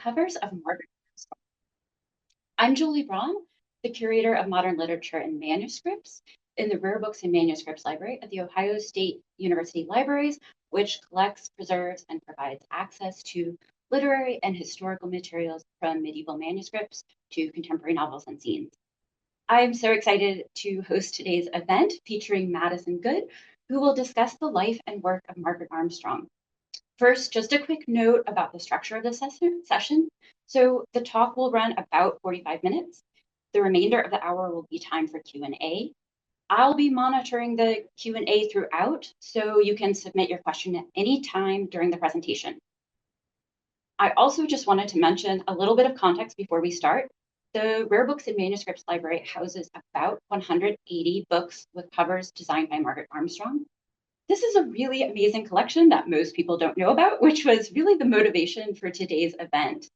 covers of Margaret Armstrong. I'm Julie Braun, the curator of modern literature and manuscripts in the Rare Books and Manuscripts Library at the Ohio State University Libraries, which collects, preserves, and provides access to literary and historical materials from medieval manuscripts to contemporary novels and zines. I'm so excited to host today's event featuring Madison Good, who will discuss the life and work of Margaret Armstrong. First, just a quick note about the structure of the session. So the talk will run about 45 minutes. The remainder of the hour will be time for Q&A. I'll be monitoring the Q&A throughout, so you can submit your question at any time during the presentation. I also just wanted to mention a little bit of context before we start. The Rare Books and Manuscripts Library houses about 180 books with covers designed by Margaret Armstrong. This is a really amazing collection that most people don't know about, which was really the motivation for today's event.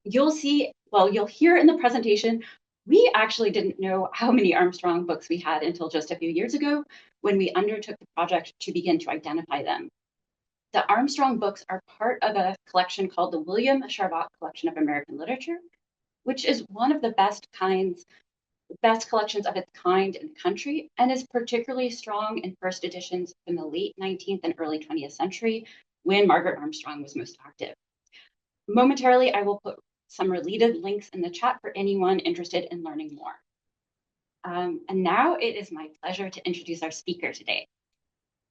You'll hear in the presentation, we actually didn't know how many Armstrong books we had until just a few years ago when we undertook the project to begin to identify them. The Armstrong books are part of a collection called the William Sharbat Collection of American Literature, which is one of the best collections of its kind in the country, and is particularly strong in first editions from the late 19th and early 20th century, when Margaret Armstrong was most active. Momentarily, I will put some related links in the chat for anyone interested in learning more. And now it is my pleasure to introduce our speaker today.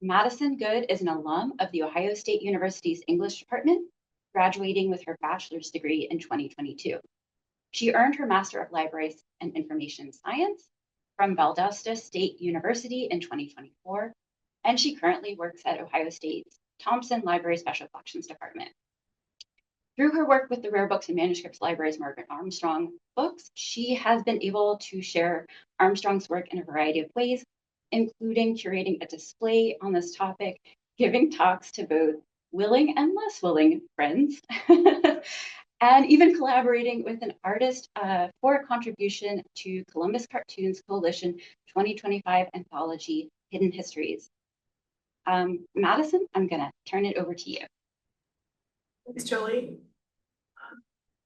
Madison Good is an alum of the Ohio State University's English department, graduating with her bachelor's degree in 2022. She earned her Master of Libraries and Information Science from Valdosta State University in 2024, and she currently works at Ohio State's Thompson Library Special Collections Department. Through her work with the Rare Books and Manuscripts Library's Margaret Armstrong books, she has been able to share Armstrong's work in a variety of ways, including curating a display on this topic, giving talks to both willing and less willing friends, and even collaborating with an artist for a contribution to Columbus Cartoons Coalition 2025 anthology, Hidden Histories. Madison, I'm gonna turn it over to you. Thanks, Jolie.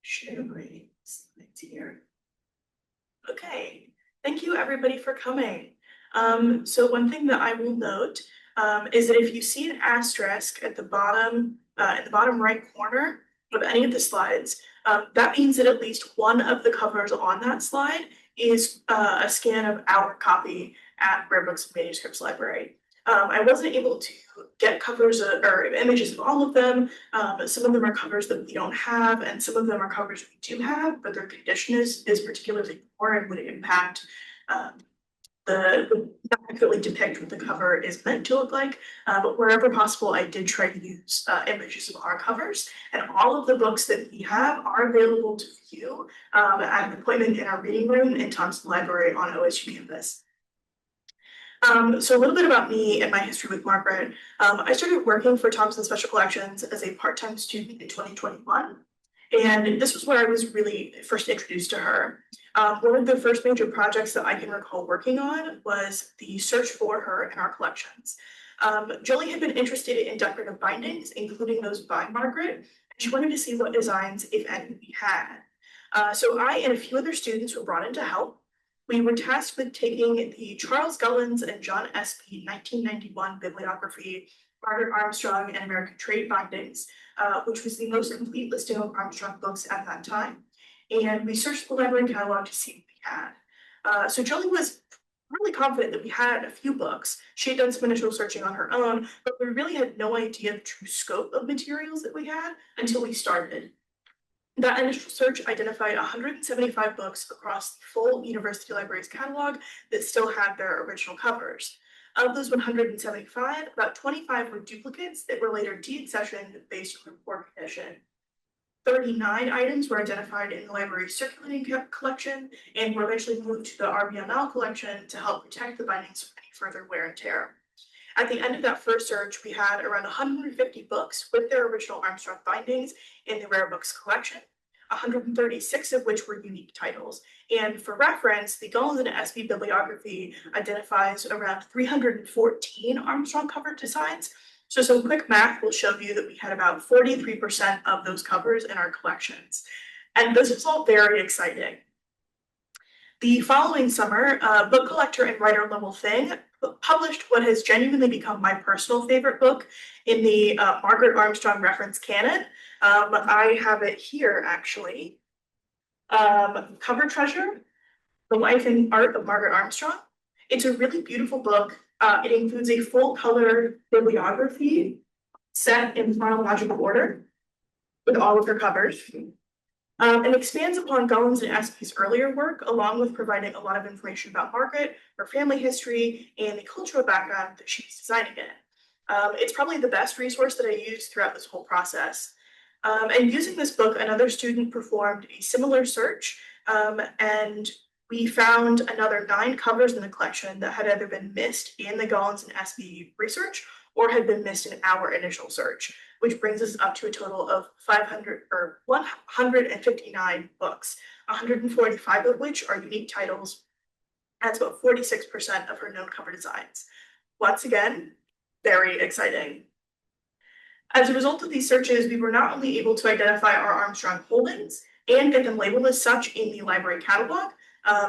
Share my slides here. Okay, thank you everybody for coming. So one thing that I will note is that if you see an asterisk at the bottom, in the bottom right corner of any of the slides, that means that at least one of the covers on that slide is a scan of our copy at Rare Books and Manuscripts Library. I wasn't able to get covers or images of all of them. Some of them are covers that we don't have, and some of them are covers we do have, but their condition is particularly poor and would impact would not accurately depict what the cover is meant to look like. But wherever possible, I did try to use images of our covers, and all of the books that we have are available to view at an appointment in our reading room in Thompson Library on OSU campus. So a little bit about me and my history with Margaret. I started working for Thompson Special Collections as a part-time student in 2021. And this was where I was really first introduced to her. One of the first major projects that I can recall working on was the search for her in our collections. Jolie had been interested in decorative bindings, including those by Margaret, and she wanted to see what designs, if any, we had. So I and a few other students were brought in to help. We were tasked with taking the Charles Gullens and John Espy 1991 bibliography, Margaret Armstrong and American Trade bindings, which was the most complete listing of Armstrong books at that time. And we searched the library catalog to see what we had. So Jolie was really confident that we had a few books. She had done some initial searching on her own, but we really had no idea the true scope of materials that we had until we started. That initial search identified 175 books across the full university library's catalog that still had their original covers. Of those 175, about 25 were duplicates that were later deaccessioned based on poor condition. 39 items were identified in the library's circulating collection and were eventually moved to the RBML collection to help protect the bindings from any further wear and tear. At the end of that first search, we had around 150 books with their original Armstrong bindings in the Rare Books collection, 136 of which were unique titles. And for reference, the Gullens and Espy bibliography identifies around 314 Armstrong cover designs, So some quick math will show you that we had about 43% of those covers in our collections. And this is all very exciting. The following summer, book collector and writer Level Thing published what has genuinely become my personal favorite book in the Margaret Armstrong reference canon. I have it here, actually. Cover Treasure, The Life and Art of Margaret Armstrong. It's a really beautiful book. It includes a full-color bibliography set in chronological order with all of her covers. And expands upon Gullins and Espy's earlier work, along with providing a lot of information about Margaret, her family history, and the cultural background that she's designing it. It's probably the best resource that I used throughout this whole process. And using this book, another student performed a similar search, and we found another 9 covers in the collection that had either been missed in the Gullins and Espy research or had been missed in our initial search, which brings us up to a total of 159 books, 145 of which are unique titles. That's about 46% of her known cover designs. Once again, very exciting. As a result of these searches, we were not only able to identify our Armstrong holdings and get them labeled as such in the library catalog.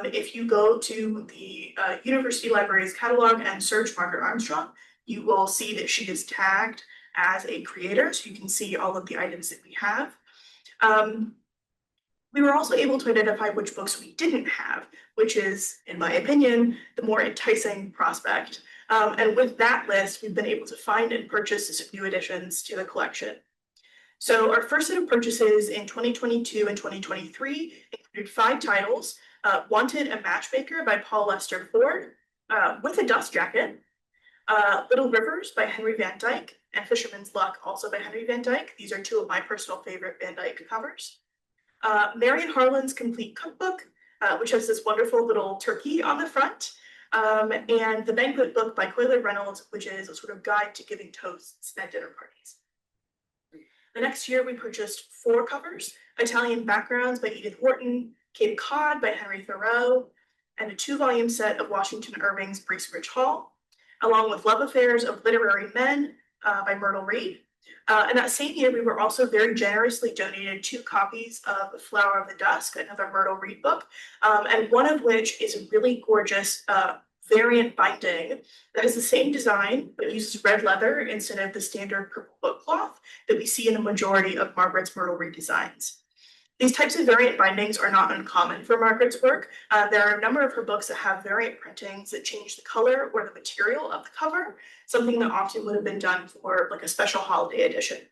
If you go to the university library's catalog and search Margaret Armstrong, you will see that she is tagged as a creator, so you can see all of the items that we have. We were also able to identify which books we didn't have, which is, in my opinion, the more enticing prospect. And with that list, we've been able to find and purchase some new additions to the collection. So our first set of purchases in 2022 and 2023 included 5 titles: Wanted, a Matchmaker by Paul Lester Ford, With a Dust Jacket, Little Rivers by Henry Van Dyke, and Fisherman's Luck, also by Henry Van Dyke. These are 2 of my personal favorite Van Dyke covers. Marion Harlan's Complete Cookbook, which has this wonderful little turkey on the front, and The Banquet Book by Coiler Reynolds, which is a sort of guide to giving toasts at dinner parties. The next year, we purchased 4 covers: Italian Backgrounds by Edith Wharton, Cape Cod by Henry Thoreau, and a 2-volume set of Washington Irving's Bracebridge Hall, along with Love Affairs of Literary Men by Myrtle Reed. And that same year, we were also very generously donated 2 copies of Flower of the Dusk, another Myrtle Reed book, and one of which is a really gorgeous variant binding that has the same design but uses red leather instead of the standard purple book cloth that we see in the majority of Margaret's Myrtle Reed designs. These types of variant bindings are not uncommon for Margaret's work. There are a number of her books that have variant printings that change the color or the material of the cover, something that often would have been done for like a special holiday edition.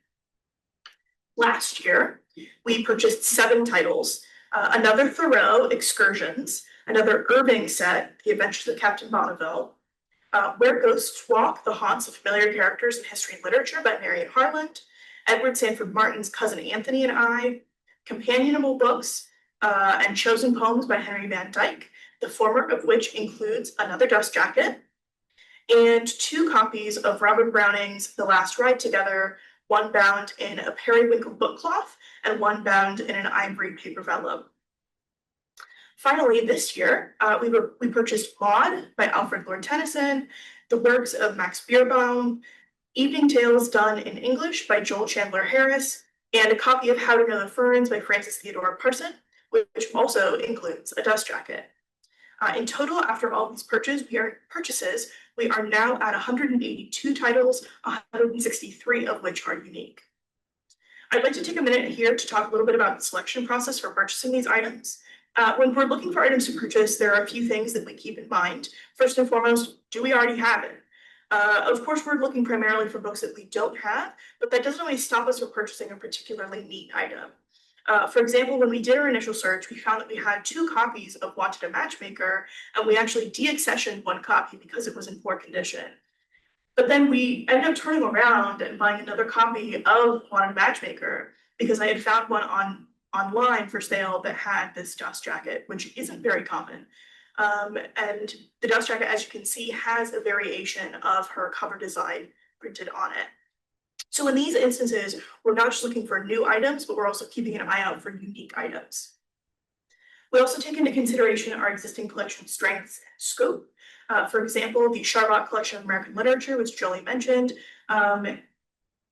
Last year, we purchased 7 titles: another Thoreau, Excursions, another Irving set, The Adventures of Captain Bonneville, Where Ghosts Walk, The Haunts of Familiar Characters in History and Literature by Marion Harland, Edward Sanford Martin's Cousin Anthony and I, Companionable Books and Chosen Poems by Henry Van Dyke, the former of which includes Another Dust Jacket, and 2 copies of Robert Browning's The Last Ride Together, one bound in a periwinkle book cloth and one bound in an ivory paper vellum. Finally, this year, we purchased Maud by Alfred Lord Tennyson, the works of Max Beerbohm, Evening Tales Done in English by Joel Chandler Harris, and a copy of How to Know the Ferns by Frances Theodora Parson, which also includes a dust jacket. In total, after all these purchases, we are now at 182 titles, 163 of which are unique. I'd like to take a minute here to talk a little bit about the selection process for purchasing these items. When we're looking for items to purchase, there are a few things that we keep in mind. First and foremost, do we already have it? Of course, we're looking primarily for books that we don't have, but that doesn't always stop us from purchasing a particularly neat item. For example, when we did our initial search, we found that we had 2 copies of Wanted, a Matchmaker, and we actually deaccessioned 1 copy because it was in poor condition. But then we ended up turning around and buying another copy of Wanted, a Matchmaker because I had found one online for sale that had this dust jacket, which isn't very common. And the dust jacket, as you can see, has a variation of her cover design printed on it. So in these instances, we're not just looking for new items, but we're also keeping an eye out for unique items. We also take into consideration our existing collection strengths and scope. For example, the Charlotte Collection of American Literature, which Jolie mentioned,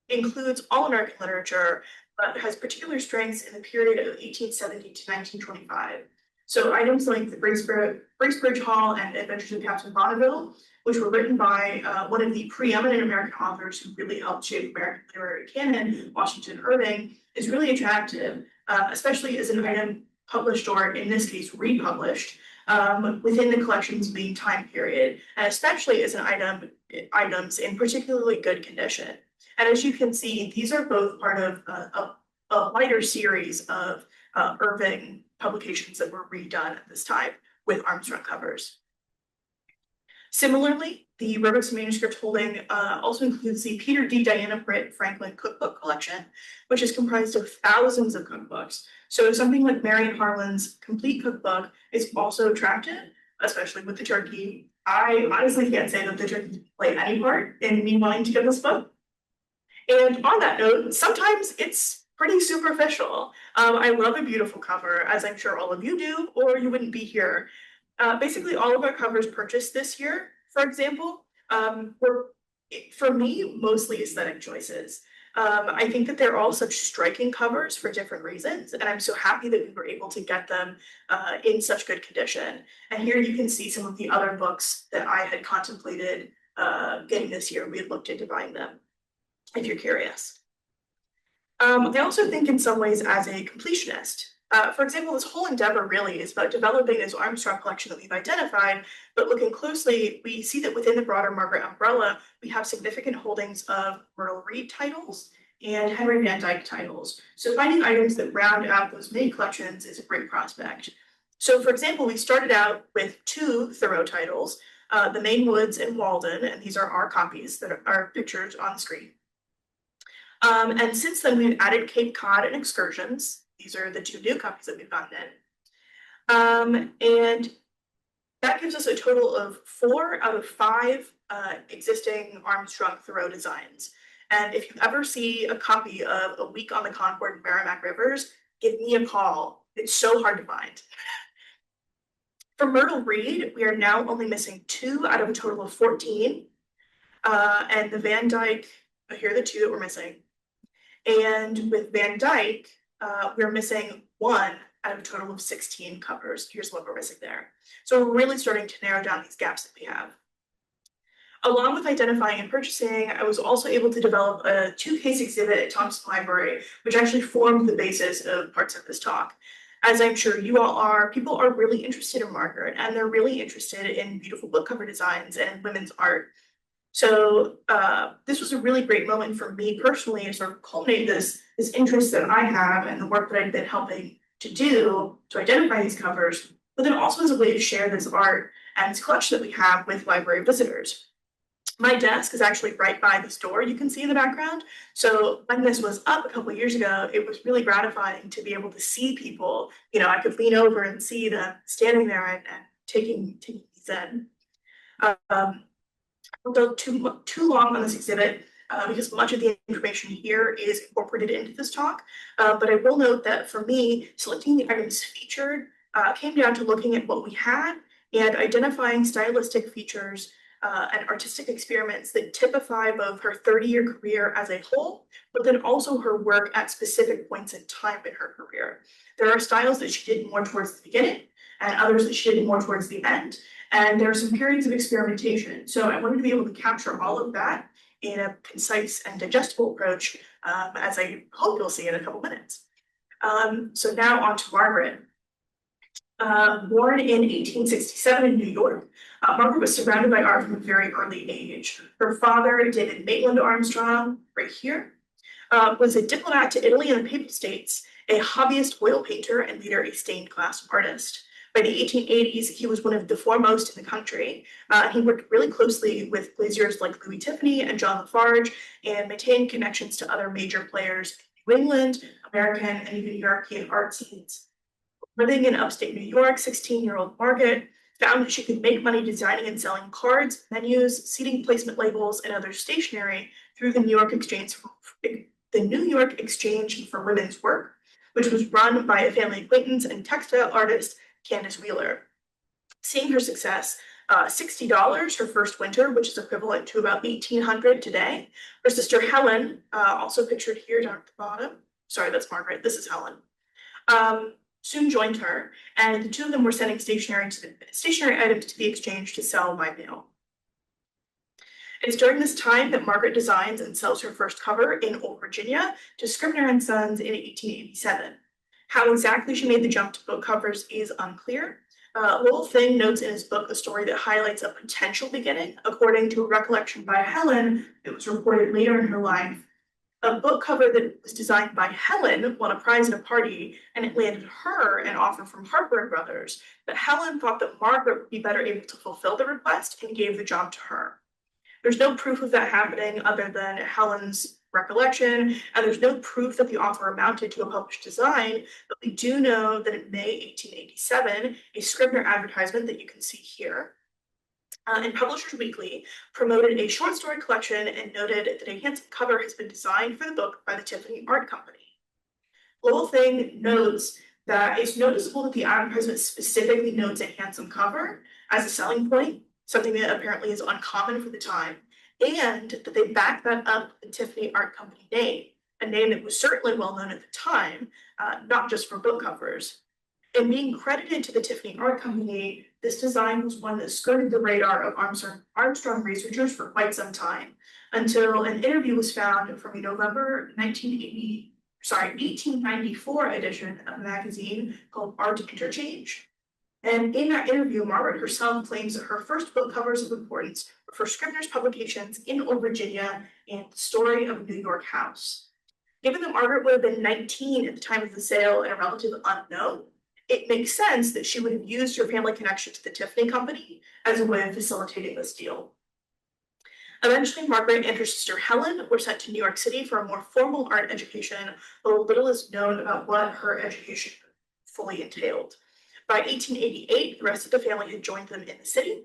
includes all American literature, but has particular strengths in the period of 1870 to 1925. So items like the Bracebridge Hall and Adventures of Captain Bonneville, which were written by one of the preeminent American authors who really helped shape American literary canon, Washington Irving, is really attractive, especially as an item published, or in this case, republished, within the collection's main time period, and especially as items in particularly good condition. And as you can see, these are both part of a lighter series of Irving publications that were redone at this time with Armstrong covers. Similarly, the Rare Books Manuscript holding also includes the Peter D. Diana Britt Franklin Cookbook Collection, which is comprised of thousands of cookbooks. So something like Marion Harlan's complete cookbook is also attractive, especially with the turkey. I honestly can't say that the turkey played any part in me wanting to get this book. And on that note, sometimes it's pretty superficial. I love a beautiful cover, as I'm sure all of you do, or you wouldn't be here. Basically, all of our covers purchased this year, for example, were, for me, mostly aesthetic choices. I think that they're all such striking covers for different reasons, and I'm so happy that we were able to get them in such good condition. And here you can see some of the other books that I had contemplated getting this year. We had looked into buying them, if you're curious. I also think in some ways as a completionist. For example, this whole endeavor really is about developing this Armstrong collection that we've identified, but looking closely, we see that within the broader Margaret umbrella, we have significant holdings of Myrtle Reed titles and Henry Van Dyke titles. So finding items that round out those mini collections is a great prospect. So for example, we started out with 2 Thoreau titles, The Maine Woods and Walden, and these are our copies that are pictured on the screen. And since then, we've added Cape Cod and Excursions. These are the 2 new copies that we've gotten in. And that gives us a total of 4 out of 5 existing Armstrong Thoreau designs. And if you ever see a copy of A Week on the Concord and Merrimack Rivers, give me a call. It's so hard to find. For Myrtle Reed, we are now only missing 2 out of a total of 14. And the Van Dyke, here are the 2 that we're missing. And with Van Dyke, we're missing 1 out of a total of 16 covers. Here's what we're missing there. So we're really starting to narrow down these gaps that we have. Along with identifying and purchasing, I was also able to develop a 2-case exhibit at Thompson Library, which actually formed the basis of parts of this talk. As I'm sure you all are, people are really interested in Margaret, and they're really interested in beautiful book cover designs and women's art. So this was a really great moment for me personally to sort of culminate this interest that I have and the work that I've been helping to do to identify these covers, but then also as a way to share this art and this collection that we have with library visitors. My desk is actually right by this door you can see in the background. So when this was up a couple of years ago, it was really gratifying to be able to see people. You know, I could lean over and see them standing there and taking these in. Don't go too long on this exhibit because much of the information here is incorporated into this talk. But I will note that for me, selecting the items featured came down to looking at what we had and identifying stylistic features and artistic experiments that typify both her 30-year career as a whole, but then also her work at specific points in time in her career. There are styles that she did more towards the beginning and others that she did more towards the end. And there are some periods of experimentation. So I wanted to be able to capture all of that in a concise and digestible approach, as I hope you'll see in a couple minutes. So now on to Margaret. Born in 1867 in New York, Margaret was surrounded by art from a very early age. Her father, David Maitland Armstrong, right here, was a diplomat to Italy and the Papal States, a hobbyist oil painter, and later a stained glass artist. By the 1880s, he was one of the foremost in the country. He worked really closely with glaziers like Louis Tiffany and John Lafarge and maintained connections to other major players in New England, American, and even European art scenes. Living in upstate New York, 16-year-old Margaret found that she could make money designing and selling cards, menus, seating placement labels, and other stationery through the New York Exchange for Women's Work, which was run by a family acquaintance and textile artist, Candace Wheeler. Seeing her success, $60 her first winter, which is equivalent to about $1,800 today. Her sister Helen, also pictured here down at the bottom. Sorry, that's Margaret. This is Helen. Soon joined her, and the two of them were sending stationery items to be exchanged to sell by mail. It's during this time that Margaret designs and sells her first cover in Old Virginia to Scribner & Sons in 1887. How exactly she made the jump to book covers is unclear. Lowell Thing notes in his book a story that highlights a potential beginning. According to a recollection by Helen, it was reported later in her life. A book cover that was designed by Helen won a prize at a party, and it landed her an offer from Harper & Brothers, but Helen thought that Margaret would be better able to fulfill the request and gave the job to her. There's no proof of that happening other than Helen's recollection, and there's no proof that the offer amounted to a published design, but we do know that in May 1887, a Scribner advertisement that you can see here in Publishers Weekly promoted a short story collection and noted that a handsome cover has been designed for the book by the Tiffany Art Company. Lowell Thing notes that it's noticeable that the advertisement specifically notes a handsome cover as a selling point, something that apparently is uncommon for the time, and that they back that up with the Tiffany Art Company name, a name that was certainly well known at the time, not just for book covers. And being credited to the Tiffany Art Company, this design was one that skirted the radar of Armstrong researchers for quite some time, until an interview was found from a November 1894 edition of a magazine called Art Interchange. And in that interview, Margaret herself claims that her first book covers of importance were for Scribner's publications in Old Virginia and The Story of a New York House. Given that Margaret would have been 19 at the time of the sale and a relative unknown, it makes sense that she would have used her family connection to the Tiffany Company as a way of facilitating this deal. Eventually, Margaret and her sister Helen were sent to New York City for a more formal art education, though little is known about what her education fully entailed. By 1888, the rest of the family had joined them in the city.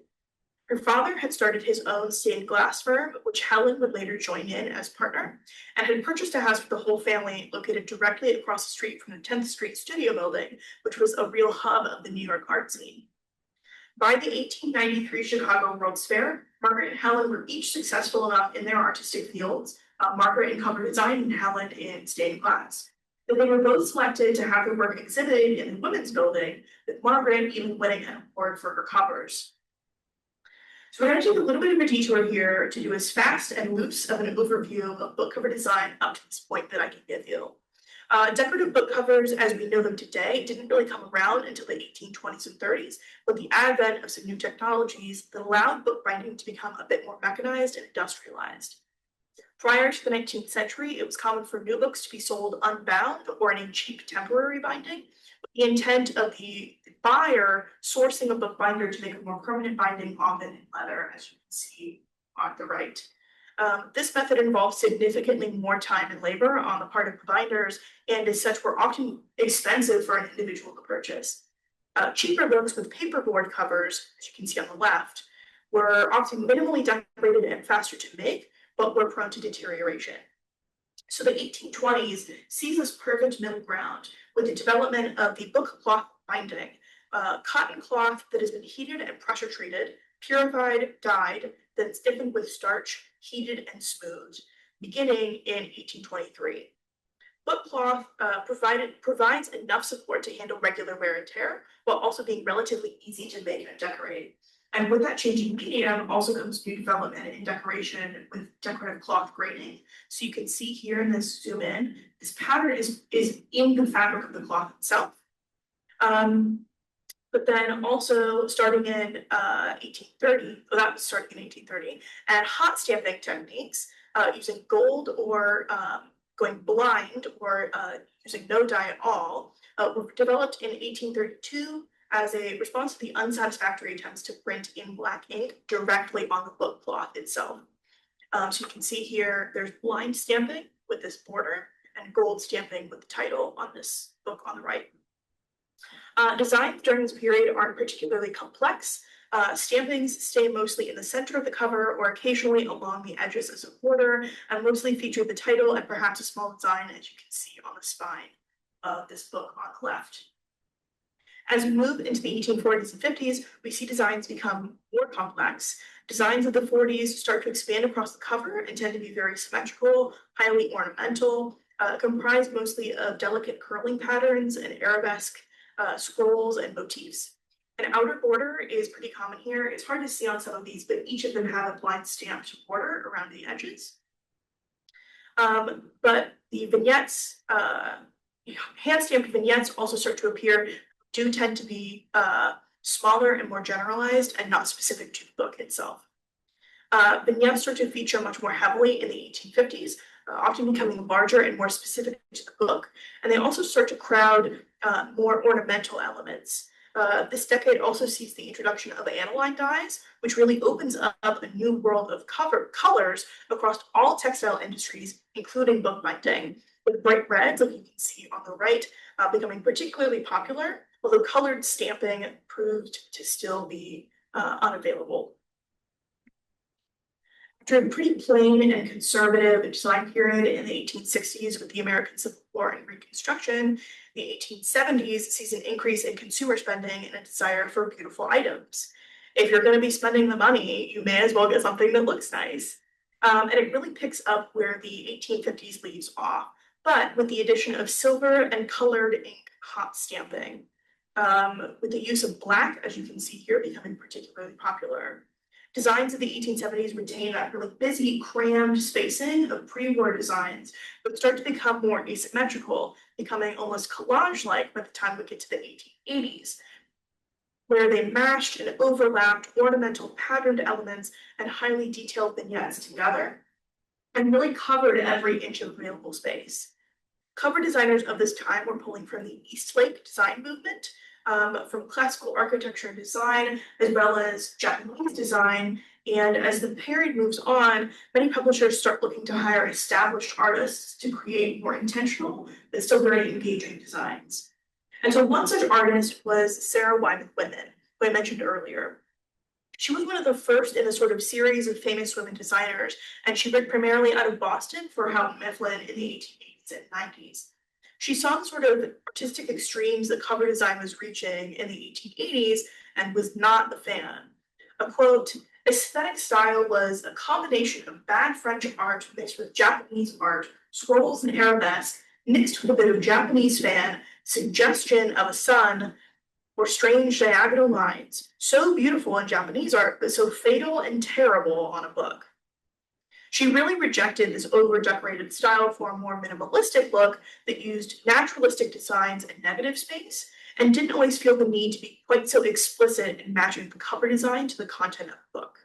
Her father had started his own stained glass firm, which Helen would later join in as partner, and had purchased a house for the whole family located directly across the street from the 10th Street Studio Building, which was a real hub of the New York art scene. By the 1893 Chicago World's Fair, Margaret and Helen were each successful enough in their artistic fields, Margaret in cover design and Helen in stained glass, that they were both selected to have their work exhibited in the Women's Building, with Margaret even winning an award for her covers. So we're going to take a little bit of a detour here to do as fast and loose of an overview of book cover design up to this point that I can give you. Decorative book covers, as we know them today, didn't really come around until the 1820s and 30s, with the advent of some new technologies that allowed bookbinding to become a bit more mechanized and industrialized. Prior to the 19th century, it was common for new books to be sold unbound or in a cheap temporary binding, with the intent of the buyer sourcing a bookbinder to make a more permanent binding, often in leather, as you can see on the right. This method involved significantly more time and labor on the part of the binders, and as such were often expensive for an individual to purchase. Cheaper books with paperboard covers, as you can see on the left, were often minimally decorated and faster to make, but were prone to deterioration. So the 1820s sees this perfect middle ground with the development of the book cloth binding, cotton cloth that has been heated and pressure treated, purified, dyed, then stiffened with starch, heated and smoothed, beginning in 1823. Book cloth provides enough support to handle regular wear and tear, while also being relatively easy to make and decorate. And with that changing medium also comes new development in decoration with decorative cloth graining. So you can see here in this zoom in, this pattern is in the fabric of the cloth itself. But then also starting in 1830, well, that was starting in 1830, and hot stamping techniques using gold or going blind or using no dye at all were developed in 1832 as a response to the unsatisfactory attempts to print in black ink directly on the book cloth itself. So you can see here, there's blind stamping with this border and gold stamping with the title on this book on the right. Designs during this period aren't particularly complex. Stampings stay mostly in the center of the cover or occasionally along the edges as a border, and mostly feature the title and perhaps a small design, as you can see on the spine of this book on the left. As we move into the 1840s and 50s, we see designs become more complex. Designs of the 40s start to expand across the cover and tend to be very symmetrical, highly ornamental, comprised mostly of delicate curling patterns and arabesque scrolls and motifs. An outer border is pretty common here. It's hard to see on some of these, but each of them have a blind stamped border around the edges. But the vignettes, hand-stamped vignettes also start to appear, do tend to be smaller and more generalized and not specific to the book itself. Vignettes start to feature much more heavily in the 1850s, often becoming larger and more specific to the book, and they also start to crowd more ornamental elements. This decade also sees the introduction of aniline dyes, which really opens up a new world of colors across all textile industries, including bookbinding, with bright reds, like you can see on the right, becoming particularly popular, although colored stamping proved to still be unavailable. After a pretty plain and conservative design period in the 1860s with the American Civil War and Reconstruction, the 1870s sees an increase in consumer spending and a desire for beautiful items. If you're going to be spending the money, you may as well get something that looks nice. And it really picks up where the 1850s leaves off, but with the addition of silver and colored ink hot stamping, with the use of black, as you can see here, becoming particularly popular. Designs of the 1870s retain that really busy, crammed spacing of pre-war designs, but start to become more asymmetrical, becoming almost collage-like by the time we get to the 1880s, where they mashed and overlapped ornamental patterned elements and highly detailed vignettes together, and really covered every inch of available space. Cover designers of this time were pulling from the Eastlake design movement, from classical architecture and design, as well as Japanese design. And as the period moves on, many publishers start looking to hire established artists to create more intentional, but still very engaging designs. And so one such artist was Sarah Wyman Whitman, who I mentioned earlier. She was one of the first in a sort of series of famous women designers, and she worked primarily out of Boston for Houghton Mifflin in the 1880s and 90s. She saw the sort of artistic extremes that cover design was reaching in the 1880s and was not a fan. A quote, aesthetic style was a combination of bad French art mixed with Japanese art, scrolls and arabesque, mixed with a bit of Japanese fan, suggestion of a sun, or strange diagonal lines, so beautiful in Japanese art, but so fatal and terrible on a book. She really rejected this over-decorated style for a more minimalistic look that used naturalistic designs and negative space, and didn't always feel the need to be quite so explicit in matching the cover design to the content of the book.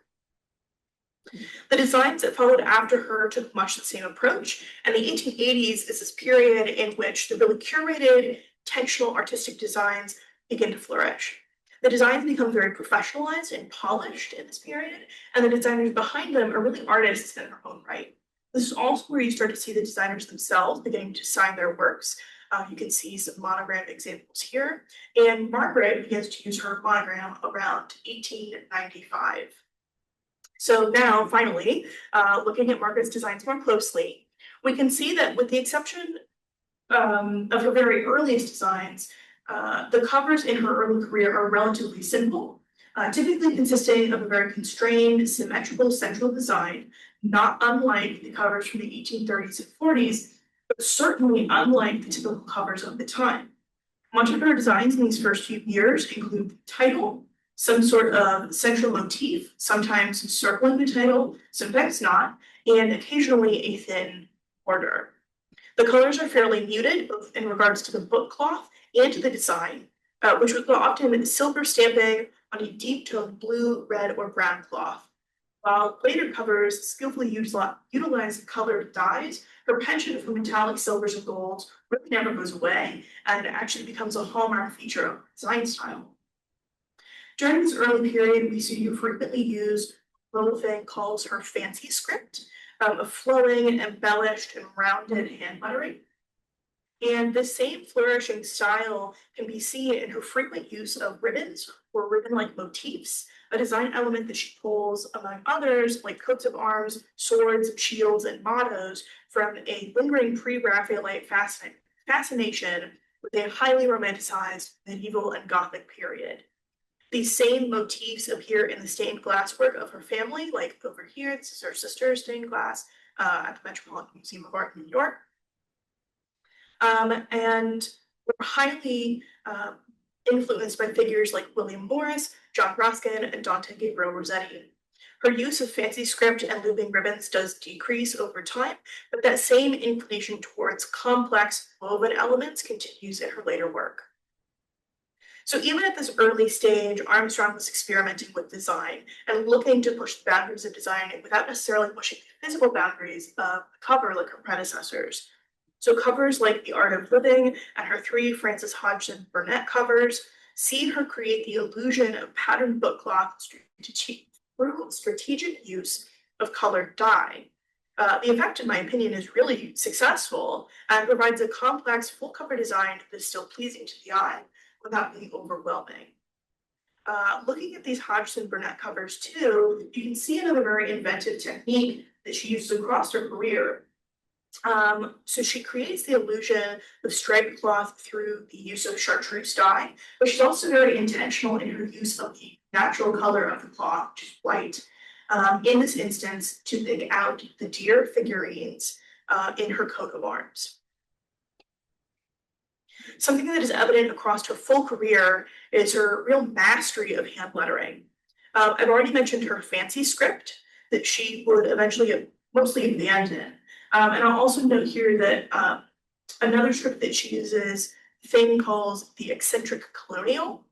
The designs that followed after her took much the same approach, and the 1880s is this period in which the really curated, intentional artistic designs begin to flourish. The designs become very professionalized and polished in this period, and the designers behind them are really artists in their own right. This is also where you start to see the designers themselves beginning to sign their works. You can see some monogram examples here, and Margaret begins to use her monogram around 1895. So now, finally, looking at Margaret's designs more closely, we can see that with the exception of her very earliest designs, the covers in her early career are relatively simple, typically consisting of a very constrained, symmetrical central design, not unlike the covers from the 1830s and 40s, but certainly unlike the typical covers of the time. Much of her designs in these first few years include the title, some sort of central motif, sometimes circling the title, sometimes not, and occasionally a thin border. The colors are fairly muted, both in regards to the book cloth and to the design, which was often silver stamping on a deep toned blue, red, or brown cloth. While later covers skillfully utilize colored dyes, her penchant for metallic silvers and golds really never goes away and actually becomes a hallmark feature of design style. During this early period, we see her frequently use what Lilithang calls her fancy script, of flowing, embellished, and rounded hand lettering. And this same flourishing style can be seen in her frequent use of ribbons or ribbon-like motifs, a design element that she pulls, among others, like coats of arms, swords, shields, and mottos from a lingering pre-Raphaelite fascination with a highly romanticized medieval and Gothic period. These same motifs appear in the stained glass work of her family, like over here, this is her sister's stained glass at the Metropolitan Museum of Art in New York. And were highly influenced by figures like William Morris, John Ruskin, and Dante Gabriel Rossetti. Her use of fancy script and looping ribbons does decrease over time, but that same inclination towards complex woven elements continues in her later work. So even at this early stage, Armstrong was experimenting with design and looking to push the boundaries of design without necessarily pushing the physical boundaries of the cover like her predecessors. So covers like The Art of Living and her 3 Frances Hodgson Burnett covers see her create the illusion of patterned book cloth through strategic use of colored dye. The effect, in my opinion, is really successful and provides a complex full cover design that is still pleasing to the eye without being overwhelming. Looking at these Hodgson Burnett covers too, you can see another very inventive technique that she uses across her career. So she creates the illusion of striped cloth through the use of chartreuse dye, but she's also very intentional in her use of the natural color of the cloth, which is white, in this instance to pick out the deer figurines in her coat of arms. Something that is evident across her full career is her real mastery of hand lettering. I've already mentioned her fancy script that she would eventually mostly abandon. And I'll also note here that another script that she uses, Fame calls the eccentric colonial.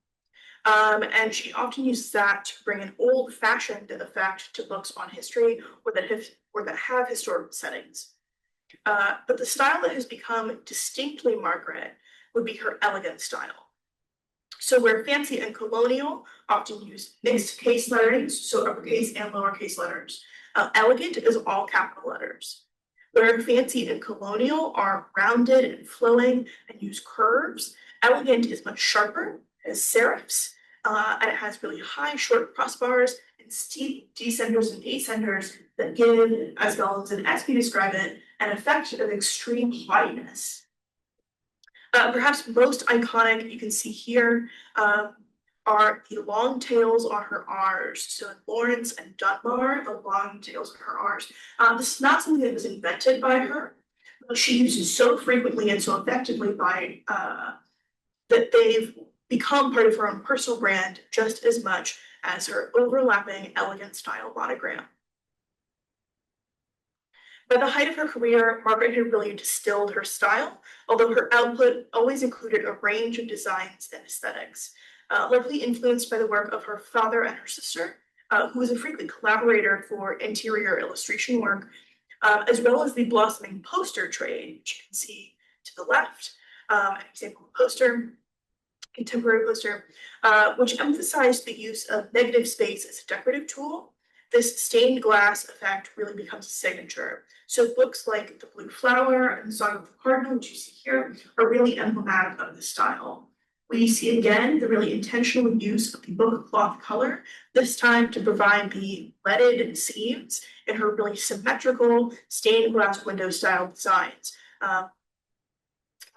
And she often uses that to bring an old-fashioned effect to books on history or that have historical settings. But the style that has become distinctly Margaret would be her elegant style. So where fancy and colonial often use mixed case letterings, so uppercase and lowercase letters, elegant is all capital letters. Where fancy and colonial are rounded and flowing and use curves, elegant is much sharper, has serifs, and it has really high short crossbars and steep descenders and ascenders that give, as Gollins and Espy describe it, an effect of extreme haughtiness. Perhaps most iconic, you can see here, are the long tails on her R's. So in Lawrence and Dunbar, the long tails on her R's. This is not something that was invented by her, but she uses so frequently and so effectively by that they've become part of her own personal brand just as much as her overlapping elegant style monogram. By the height of her career, Margaret had really distilled her style, although her output always included a range of designs and aesthetics, likely influenced by the work of her father and her sister, who was a frequent collaborator for interior illustration work, as well as the blossoming poster trade, which you can see to the left, an example of poster, contemporary poster, which emphasized the use of negative space as a decorative tool. This stained glass effect really becomes a signature. So books like The Blue Flower and The Song of the Cardinal, which you see here, are really emblematic of this style. We see again the really intentional use of the book cloth color, this time to provide the leaded seams in her really symmetrical stained glass window style designs.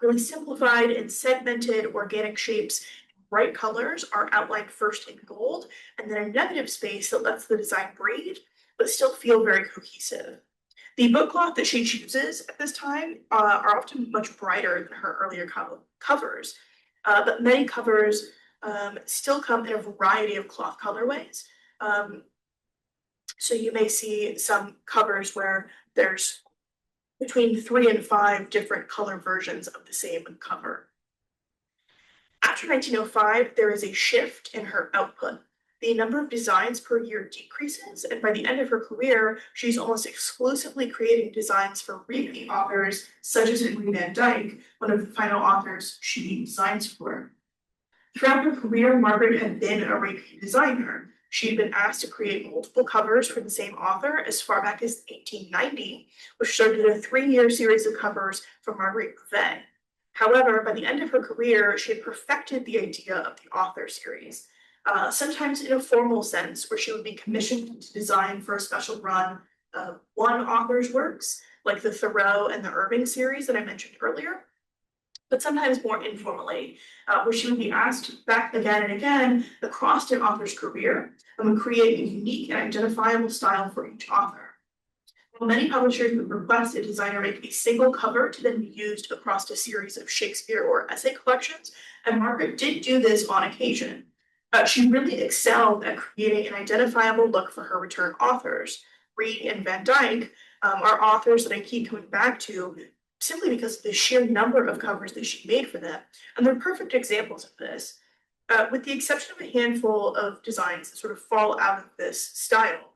Really simplified and segmented organic shapes. Bright colors are outlined first in gold, and then a negative space that lets the design breathe, but still feel very cohesive. The book cloth that she chooses at this time are often much brighter than her earlier covers, but many covers still come in a variety of cloth colorways. So you may see some covers where there's between 3 and 5 different color versions of the same cover. After 1905, there is a shift in her output. The number of designs per year decreases, and by the end of her career, she's almost exclusively creating designs for repeat authors, such as Henry Van Dyke, one of the final authors she designs for. Throughout her career, Margaret had been a repeat designer. She had been asked to create multiple covers for the same author as far back as 1890, which started a 3-year series of covers for Marguerite Bouvet. However, by the end of her career, she had perfected the idea of the author series, sometimes in a formal sense, where she would be commissioned to design for a special run of one author's works, like the Thoreau and the Irving series that I mentioned earlier. but sometimes more informally, where she would be asked back again and again across an author's career and would create a unique and identifiable style for each author. While many publishers would request a designer make a single cover to then be used across a series of Shakespeare or essay collections, and Margaret did do this on occasion. She really excelled at creating an identifiable look for her return authors. Reed and Van Dyke are authors that I keep coming back to simply because of the sheer number of covers that she made for them, and they're perfect examples of this. With the exception of a handful of designs that sort of fall out of this style,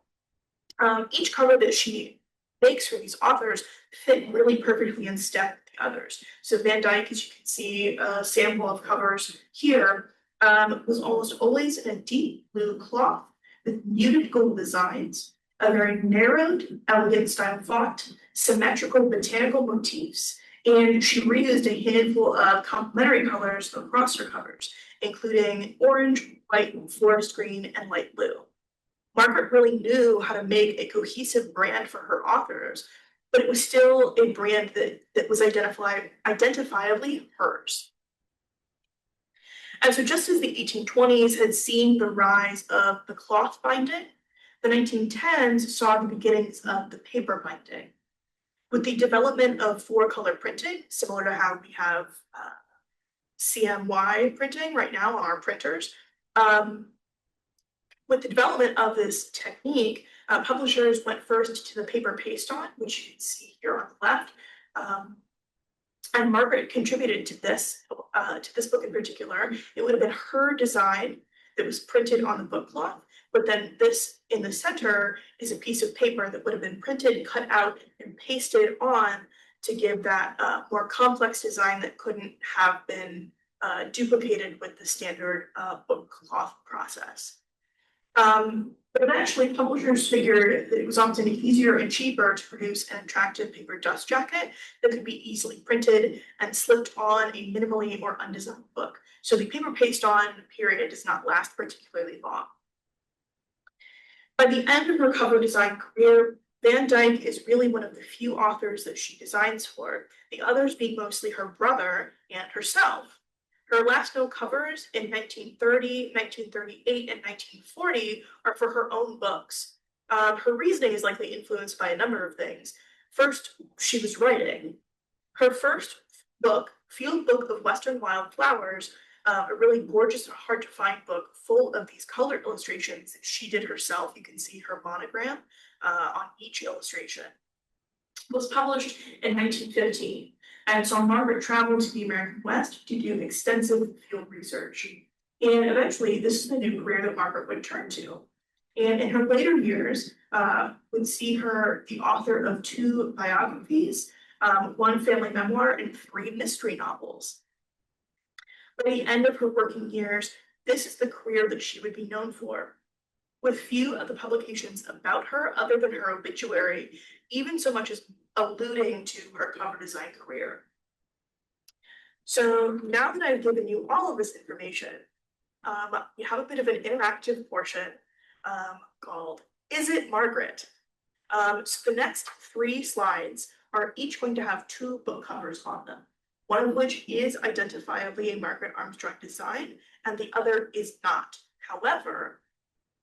each cover that she makes for these authors fit really perfectly in step with the others. So Van Dyke, as you can see, a sample of covers here, was almost always in a deep blue cloth with muted gold designs, a very narrowed, elegant style font, symmetrical botanical motifs, and she reused a handful of complementary colors across her covers, including orange, white, forest green, and light blue. Margaret really knew how to make a cohesive brand for her authors, but it was still a brand that was identifiably hers. And so just as the 1820s had seen the rise of the cloth binding, the 1910s saw the beginnings of the paper binding. With the development of four-color printing, similar to how we have CMY printing right now on our printers, with the development of this technique, publishers went first to the paper paste-on, which you can see here on the left. And Margaret contributed to this book in particular. It would have been her design that was printed on the book cloth, but then this in the center is a piece of paper that would have been printed, cut out, and pasted on to give that more complex design that couldn't have been duplicated with the standard book cloth process. But eventually, publishers figured that it was often easier and cheaper to produce an attractive paper dust jacket that could be easily printed and slipped on a minimally or undesigned book. So the paper paste-on period does not last particularly long. By the end of her cover design career, Van Dyke is really one of the few authors that she designs for, the others being mostly her brother and herself. Her last known covers in 1930, 1938, and 1940 are for her own books. Her reasoning is likely influenced by a number of things. First, she was writing. Her first book, Field Book of Western Wildflowers, a really gorgeous, hard to find book full of these colored illustrations that she did herself. You can see her monogram on each illustration. Was published in 1915. And so Margaret traveled to the American West to do extensive field research. And eventually, this is the new career that Margaret would turn to. And in her later years, would see her the author of 2 biographies, 1 family memoir, and 3 mystery novels. By the end of her working years, this is the career that she would be known for, with few of the publications about her other than her obituary, even so much as alluding to her cover design career. So now that I've given you all of this information, we have a bit of an interactive portion called Is It Margaret? So the next 3 slides are each going to have 2 book covers on them, one of which is identifiably a Margaret Armstrong design, and the other is not. However,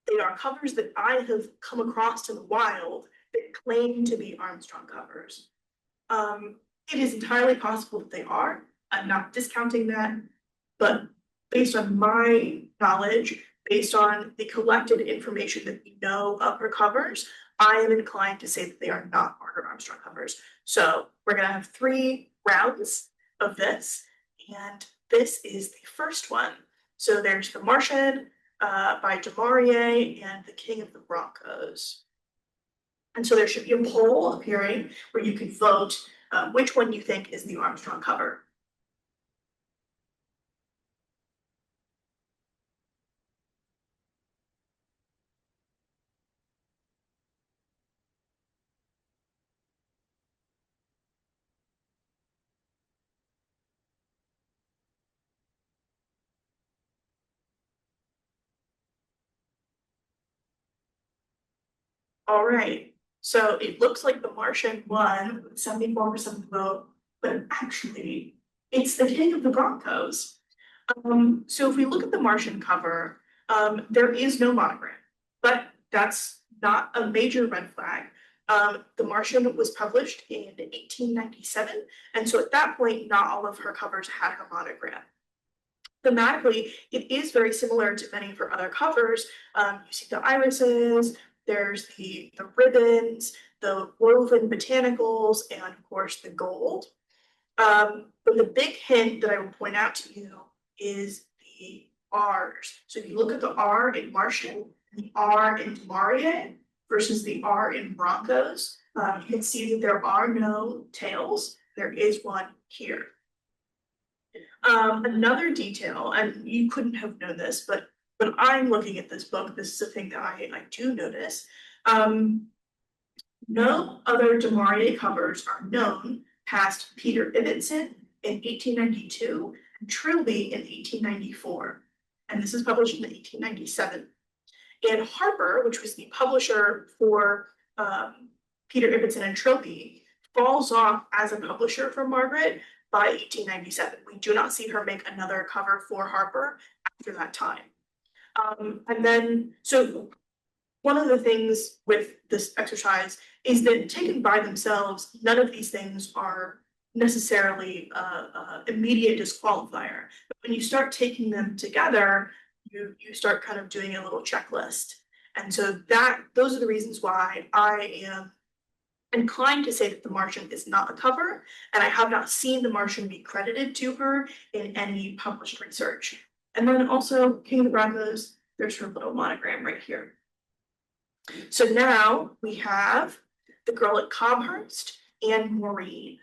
they are covers that I have come across in the wild that claim to be Armstrong covers. It is entirely possible that they are. I'm not discounting that, but based on my knowledge, based on the collected information that we know of her covers, I am inclined to say that they are not Margaret Armstrong covers. So we're going to have 3 rounds of this, and this is the first one. So there's The Martian by Du Maurier and The King of the Broncos. And so there should be a poll appearing where you can vote which one you think is the Armstrong cover. All right, so it looks like The Martian won with 74% of the vote, but actually It's the King of the Broncos. So if we look at the Martian cover, there is no monogram, but that's not a major red flag. The Martian was published in 1897, and so at that point, not all of her covers had her monogram. Thematically, it is very similar to many of her other covers. You see the irises, there's the ribbons, the woven botanicals, and of course the gold. But the big hint that I will point out to you is the R's. So if you look at the R in Martian, the R in Maria versus the R in Broncos, you can see that there are no tails. There is one here. Another detail, and you couldn't have known this, but when I'm looking at this book, this is a thing that I do notice. No other du Maurier covers are known past Peter Ibbotson in 1892 and Trilby in 1894. And this is published in 1897. And Harper, which was the publisher for Peter Ibbotson and Trilby, falls off as a publisher for Margaret by 1897. We do not see her make another cover for Harper after that time. And then, so one of the things with this exercise is that taken by themselves, none of these things are necessarily immediate disqualifier. But when you start taking them together, you start kind of doing a little checklist. And so those are the reasons why I am inclined to say that The Martian is not a cover, and I have not seen The Martian be credited to her in any published research. And then also King of the Broncos, there's her little monogram right here. So now we have The Girl at Cobhurst and Maureen.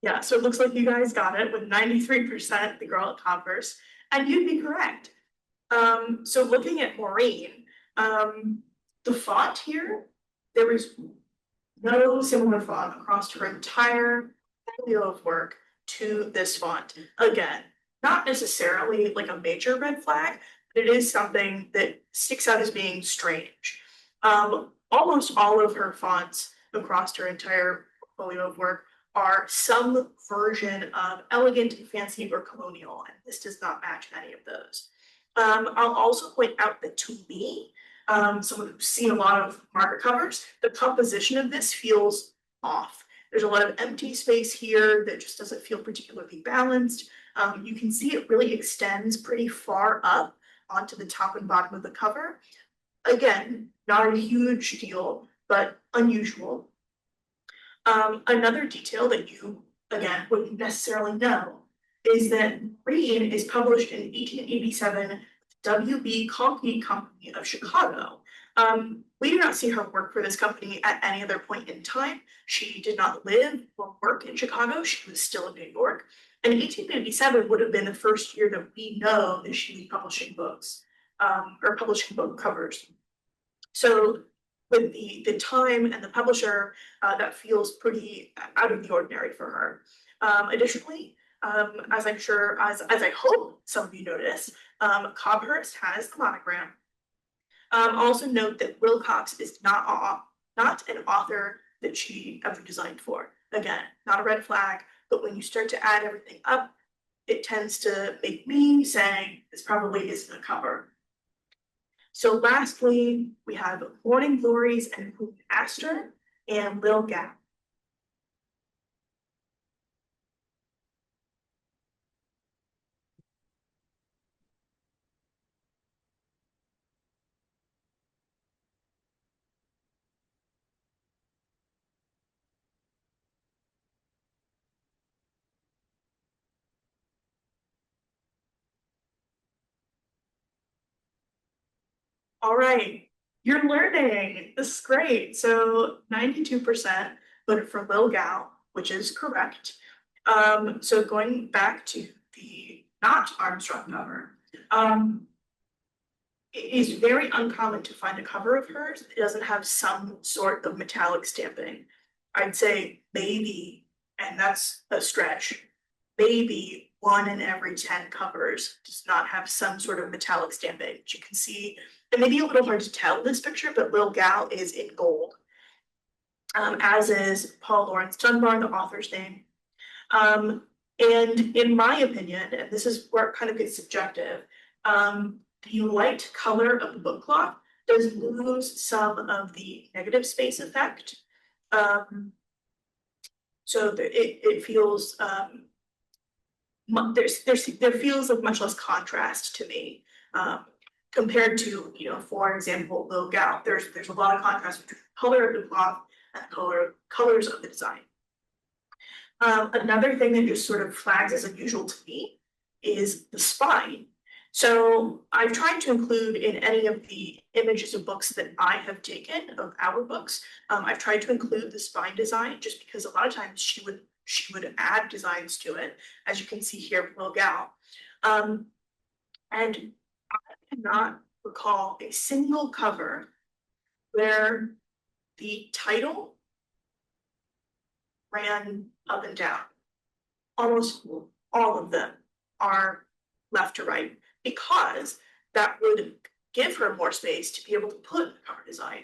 Yeah, so it looks like you guys got it with 93% The Girl at Cobhurst, and you'd be correct. So looking at Maureen, the font here, there is no similar font across her entire folio of work to this font. Again, not necessarily like a major red flag, but it is something that sticks out as being strange. Almost all of her fonts across her entire portfolio of work are some version of elegant, fancy, or colonial, and this does not match any of those. I'll also point out that to me, someone who's seen a lot of Margaret covers, the composition of this feels off. There's a lot of empty space here that just doesn't feel particularly balanced. You can see it really extends pretty far up onto the top and bottom of the cover. Again, not a huge deal, but unusual. Another detail that you, again, wouldn't necessarily know is that Maureen is published in 1887 W.B. Conkey Company of Chicago. We do not see her work for this company at any other point in time. She did not live or work in Chicago. She was still in New York. And 1887 would have been the first year that we know that she was publishing books, or publishing book covers. So with the time and the publisher, that feels pretty out of the ordinary for her. Additionally, as I'm sure, as I hope some of you noticed, Cobhurst has the monogram. Also note that Wilcox is not an author that she ever designed for. Again, not a red flag, but when you start to add everything up, it tends to make me say this probably isn't a cover. So lastly, we have Morning Glories and Queen Aster and Lil Gal. All right, you're learning. This is great. So 92% voted for Lil Gal, which is correct. So going back to the not Armstrong cover. It is very uncommon to find a cover of hers that doesn't have some sort of metallic stamping. I'd say maybe, and that's a stretch, maybe 1 in every 10 covers does not have some sort of metallic stamping. Which you can see, it may be a little hard to tell in this picture, but Lil Gal is in gold. As is Paul Laurence Dunbar, the author's name. And in my opinion, and this is where it kind of gets subjective, the light color of the book cloth does lose some of the negative space effect. So it feels there feels like much less contrast to me compared to, you know, for example, Lil Gal. There's a lot of contrast between the color of the cloth and the colors of the design. Another thing that just sort of flags as unusual to me is the spine. So I've tried to include in any of the images of books that I have taken of our books, I've tried to include the spine design just because a lot of times she would add designs to it, as you can see here with Lil Gal. And I cannot recall a single cover where the title ran up and down. Almost all of them are left to right, because that would give her more space to be able to put cover design.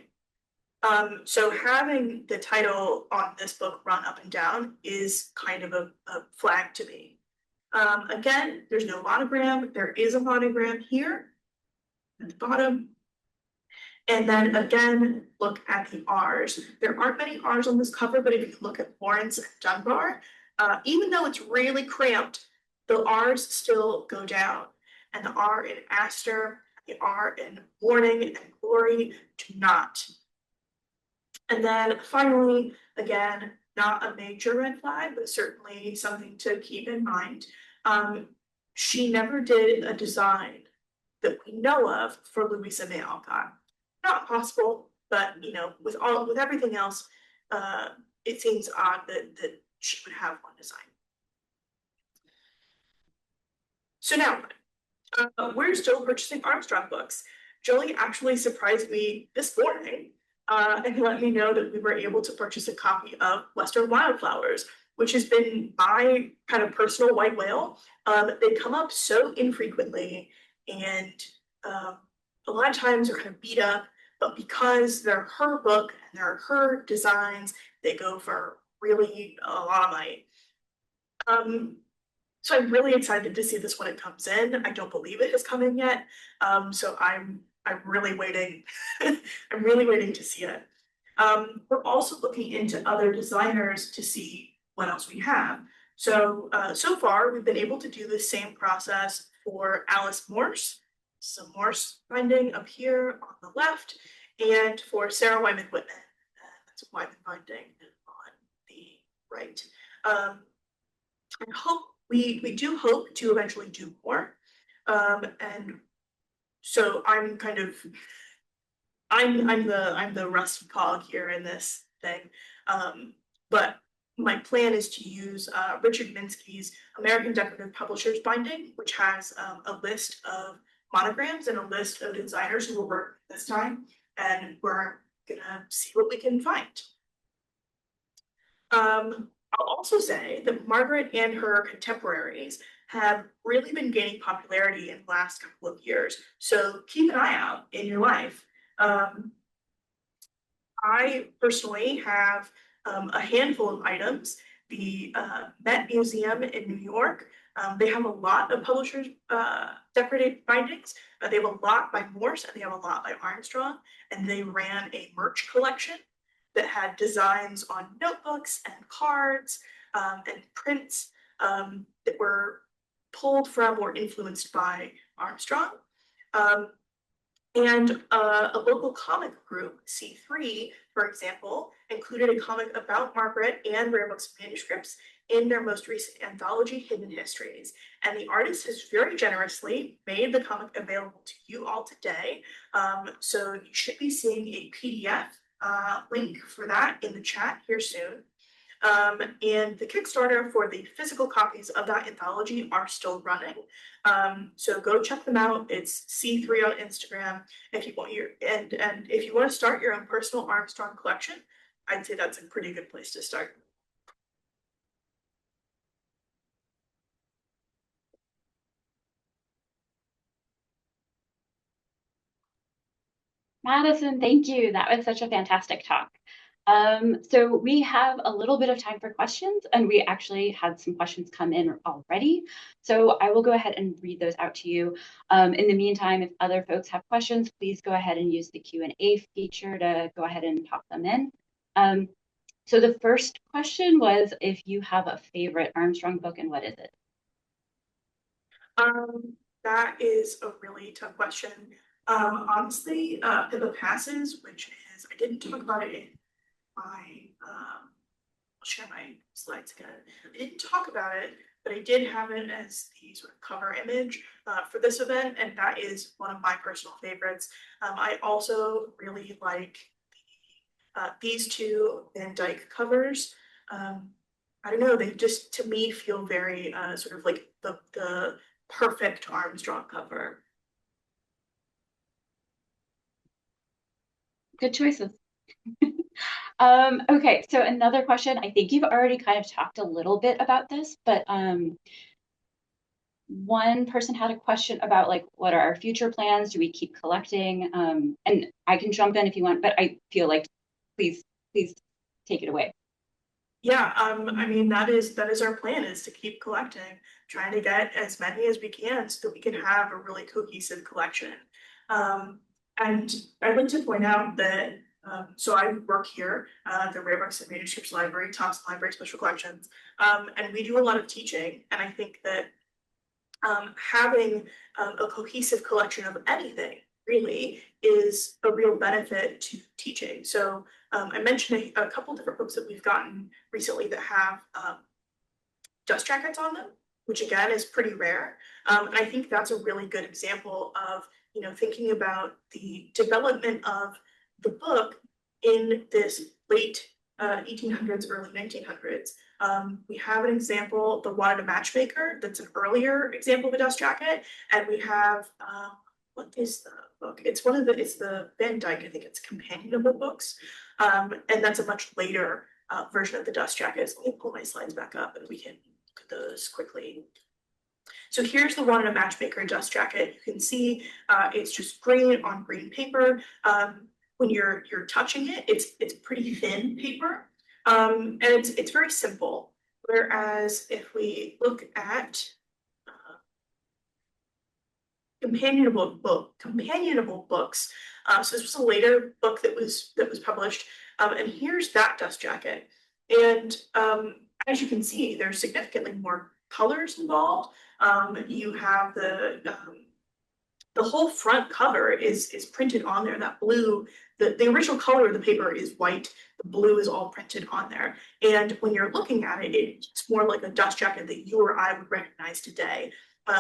So having the title on this book run up and down is kind of a flag to me. Again, there's no monogram. There is a monogram here at the bottom. And then again, look at the R's. There aren't many R's on this cover, but if you look at Laurence and Dunbar, even though it's really cramped, the R's still go down. And the R in Aster, the R in Morning and Glory do not. And then finally, again, not a major red flag, but certainly something to keep in mind. She never did a design that we know of for Louisa May Alcott. Not possible, but you know, with everything else, it seems odd that she would have one design. So now, we're still purchasing Armstrong books. Jolie actually surprised me this morning and let me know that we were able to purchase a copy of Western Wildflowers, which has been my kind of personal white whale. They come up so infrequently, and a lot of times they're kind of beat up, but because they're her book and they're her designs, they go for really a lot of money. So I'm really excited to see this when it comes in. I don't believe it has come in yet. So I'm really waiting. I'm really waiting to see it. We're also looking into other designers to see what else we have. So so far we've been able to do the same process for Alice Morse, some Morse binding up here on the left, and for Sarah Wyman Whitman, that's Wyman binding on the right. I hope we do hope to eventually do more, and so I'm kind of I'm the rusty cog here in this thing, but my plan is to use Richard Minsky's American Decorative Publishers binding, which has a list of monograms and a list of designers who will work this time, and we're gonna see what we can find. I'll also say that Margaret and her contemporaries have really been gaining popularity in the last couple of years, so keep an eye out in your life. I personally have a handful of items. The Met Museum in New York, they have a lot of publishers' decorated bindings. They have a lot by Morse and they have a lot by Armstrong, and they ran a merch collection that had designs on notebooks and cards and prints that were pulled from or influenced by Armstrong. And a local comic group, C3, for example, included a comic about Margaret and Rare Books Manuscripts in their most recent anthology, Hidden Histories. And the artist has very generously made the comic available to you all today. So you should be seeing a PDF link for that in the chat here soon. And the Kickstarter for the physical copies of that anthology are still running. So go check them out. It's C3 on Instagram. If you want and if you want to start your own personal Armstrong collection, I'd say that's a pretty good place to start. Madison, thank you. That was such a fantastic talk. So we have a little bit of time for questions, and we actually had some questions come in already. So I will go ahead and read those out to you. In the meantime, if other folks have questions, please go ahead and use the Q&A feature to go ahead and pop them in. So the first question was if you have a favorite Armstrong book, and what is it? That is a really tough question. Honestly, the passes, which is, I didn't talk about it in my, I'll share my slides again. I didn't talk about it, but I did have it as the sort of cover image for this event, and that is one of my personal favorites. I also really like these two Van Dyke covers. I don't know, they just, to me, feel very sort of like the perfect Armstrong cover. Good choices. Okay, so another question. I think you've already kind of talked a little bit about this, but one person had a question about like, what are our future plans? Do we keep collecting? And I can jump in if you want, but I feel like please take it away. Yeah, I mean, that is our plan, is to keep collecting, trying to get as many as we can so that we can have a really cohesive collection. And I'd like to point out that so I work here, the Rare Books and Manuscripts Library, Thompson Library Special Collections, and we do a lot of teaching. And I think that having a cohesive collection of anything really is a real benefit to teaching. So I mentioned a couple different books that we've gotten recently that have dust jackets on them, which again is pretty rare. And I think that's a really good example of, you know, thinking about the development of the book in this late 1800s, early 1900s. We have an example, The Lauded Matchmaker, that's an earlier example of a dust jacket. And we have, what is the book? It's the Van Dyke, I think it's Companionable Books. And that's a much later version of the dust jacket. So let me pull my slides back up and we can look at those quickly. So here's the one in a matchmaker dust jacket. You can see it's just green on green paper. When you're touching it, it's pretty thin paper, and it's very simple. Whereas if we look at companionable books, so this was a later book that was published, and here's that dust jacket. And as you can see, there's significantly more colors involved. You have the whole front cover is printed on there. That blue, the original color of the paper is white. The blue is all printed on there. And when you're looking at it, it's more like a dust jacket that you or I would recognize today.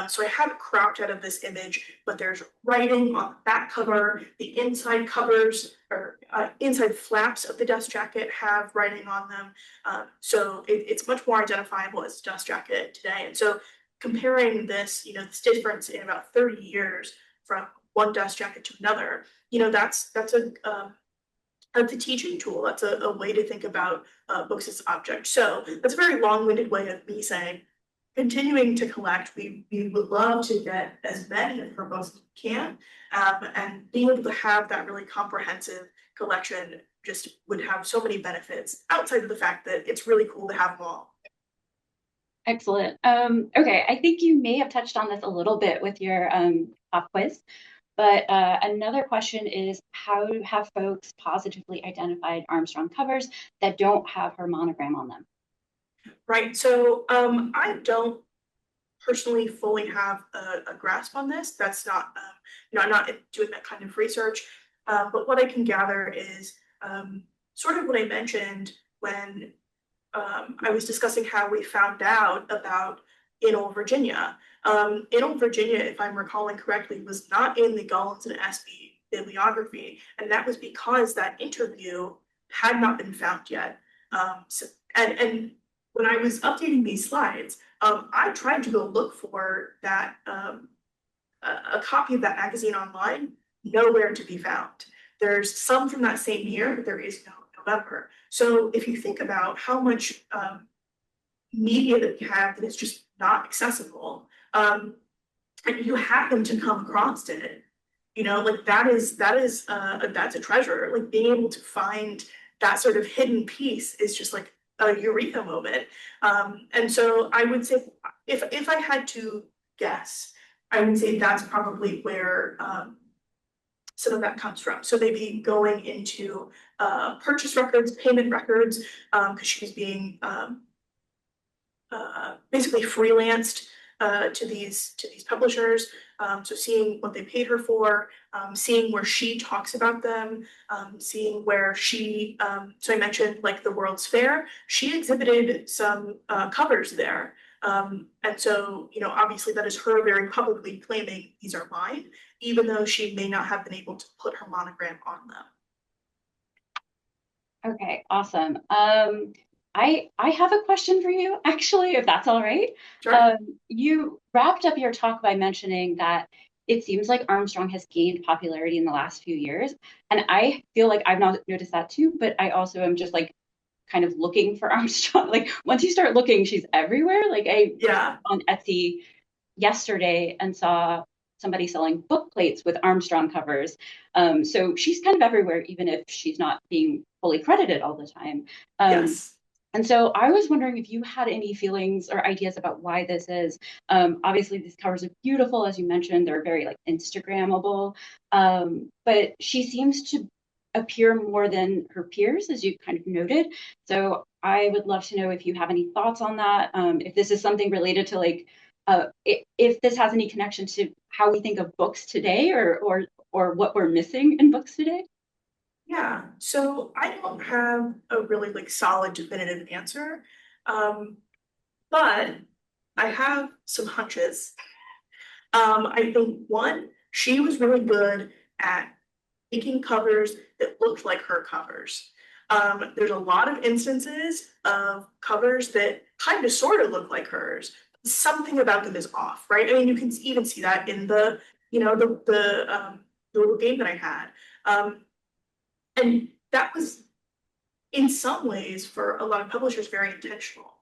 So I have it cropped out of this image, but there's writing on the back cover. The inside covers or inside flaps of the dust jacket have writing on them. So it's much more identifiable as a dust jacket today. And so comparing this, you know, this difference in about 30 years from one dust jacket to another, you know, that's a teaching tool. That's a way to think about books as objects. So that's a very long-winded way of me saying, continuing to collect, we would love to get as many of her books as we can, and being able to have that really comprehensive collection just would have so many benefits outside of the fact that it's really cool to have them all. Excellent. Okay, I think you may have touched on this a little bit with your pop quiz, but another question is, how have folks positively identified Armstrong covers that don't have her monogram on them? Right, so I don't personally fully have a grasp on this. That's not, you know, I'm not doing that kind of research, but what I can gather is sort of what I mentioned when I was discussing how we found out about In Old Virginia. In Old Virginia, if I'm recalling correctly, was not in the Gullins and Espy bibliography, and that was because that interview had not been found yet. So And when I was updating these slides, I tried to go look for that a copy of that magazine online, nowhere to be found. There's some from that same year, but there is no November. So if you think about how much media that we have that is just not accessible, and you happen to come across it, you know, like that's a treasure. Like being able to find that sort of hidden piece is just like a eureka moment. And so I would say if I had to guess, I would say that's probably where some of that comes from. So maybe going into purchase records, payment records, because she was being basically freelanced to these publishers. So seeing what they paid her for, seeing where she talks about them, seeing where she, so I mentioned like the World's Fair, she exhibited some covers there. And so, you know, obviously that is her very publicly claiming these are mine, even though she may not have been able to put her monogram on them. Okay, awesome. I have a question for you, actually, if that's all right. Sure. You wrapped up your talk by mentioning that it seems like Armstrong has gained popularity in the last few years, and I feel like I've not noticed that too, but I also am just like kind of looking for Armstrong. Like once you start looking, she's everywhere. Like I was Yeah. on Etsy yesterday and saw somebody selling book plates with Armstrong covers. So she's kind of everywhere, even if she's not being fully credited all the time. Um, Yes. and so I was wondering if you had any feelings or ideas about why this is. Obviously, these covers are beautiful, as you mentioned, they're very like Instagrammable. But she seems to appear more than her peers, as you kind of noted. So I would love to know if you have any thoughts on that. If this is something related to like if this has any connection to how we think of books today, or what we're missing in books today. Yeah, so I don't have a really like solid definitive answer. Um, but I have some hunches. I think one, she was really good at making covers that looked like her covers. There's a lot of instances of covers that kind of sort of look like hers. Something about them is off, right? I mean, you can even see that in the, you know, the little game that I had. And that was in some ways for a lot of publishers very intentional.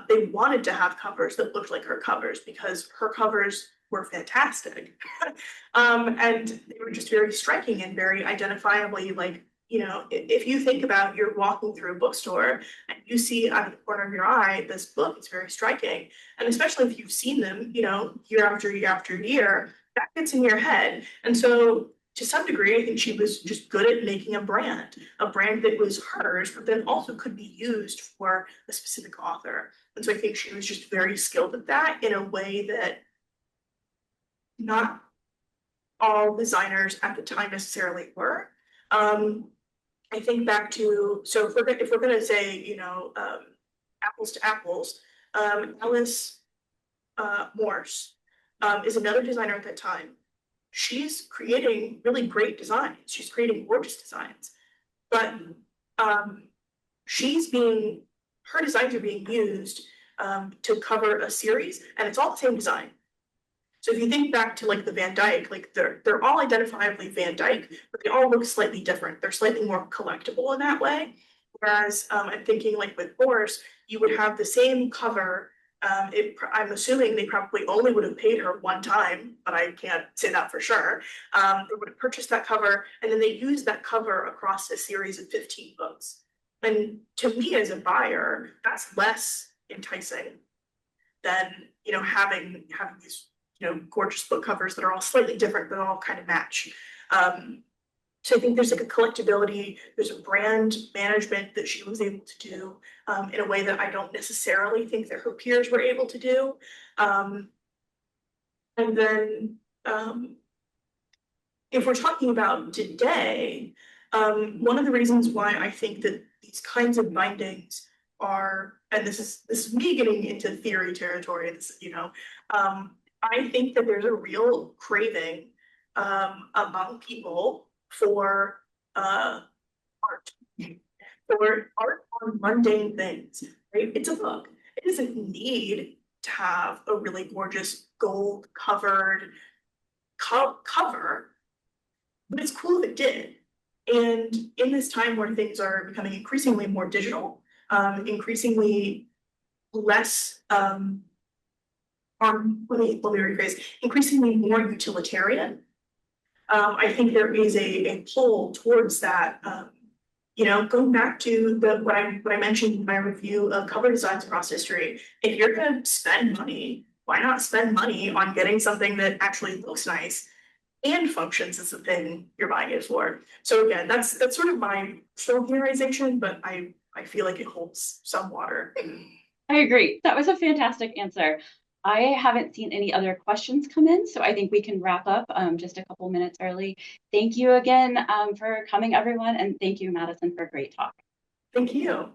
They wanted to have covers that looked like her covers because her covers were fantastic. And they were just very striking and very identifiably like, you know, if you think about you're walking through a bookstore and you see out of the corner of your eye this book, it's very striking. And especially if you've seen them, you know, year after year after year, that gets in your head. And so to some degree, I think she was just good at making a brand that was hers, but then also could be used for a specific author. And so I think she was just very skilled at that in a way that not all designers at the time necessarily were. I think back to, so if we're gonna say, you know, apples to apples, Alice Morse is another designer at that time. She's creating really great designs. She's creating gorgeous designs, but um, her designs are being used to cover a series, and it's all the same design. So if you think back to like the Van Dyke, like they're all identifiably Van Dyke, but they all look slightly different. They're slightly more collectible in that way. Whereas I'm thinking like with Boris, you would have the same cover. I'm assuming they probably only would have paid her one time, but I can't say that for sure. They would have purchased that cover, and then they used that cover across a series of 15 books. And to me as a buyer, that's less enticing than, you know, having these, you know, gorgeous book covers that are all slightly different but all kind of match. So I think there's like a collectability, there's a brand management that she was able to do in a way that I don't necessarily think that her peers were able to do. And then if we're talking about today, one of the reasons why I think that these kinds of bindings are, and this is me getting into theory territory, this, you know, I think that there's a real craving among people for art, or art on mundane things, right? It's a book. It doesn't need to have a really gorgeous gold covered cover, but it's cool if it did. And in this time where things are becoming increasingly more digital, increasingly less, or let me rephrase, increasingly more utilitarian. I think there is a pull towards that. Going back to what I mentioned in my review of cover designs across history, if you're going to spend money, why not spend money on getting something that actually looks nice and functions as the thing you're buying it for? So again, that's sort of my film theorization, but I feel like it holds some water. I agree. That was a fantastic answer. I haven't seen any other questions come in, so I think we can wrap up just a couple minutes early. Thank you again for coming, everyone, and thank you, Madison, for a great talk. Thank you.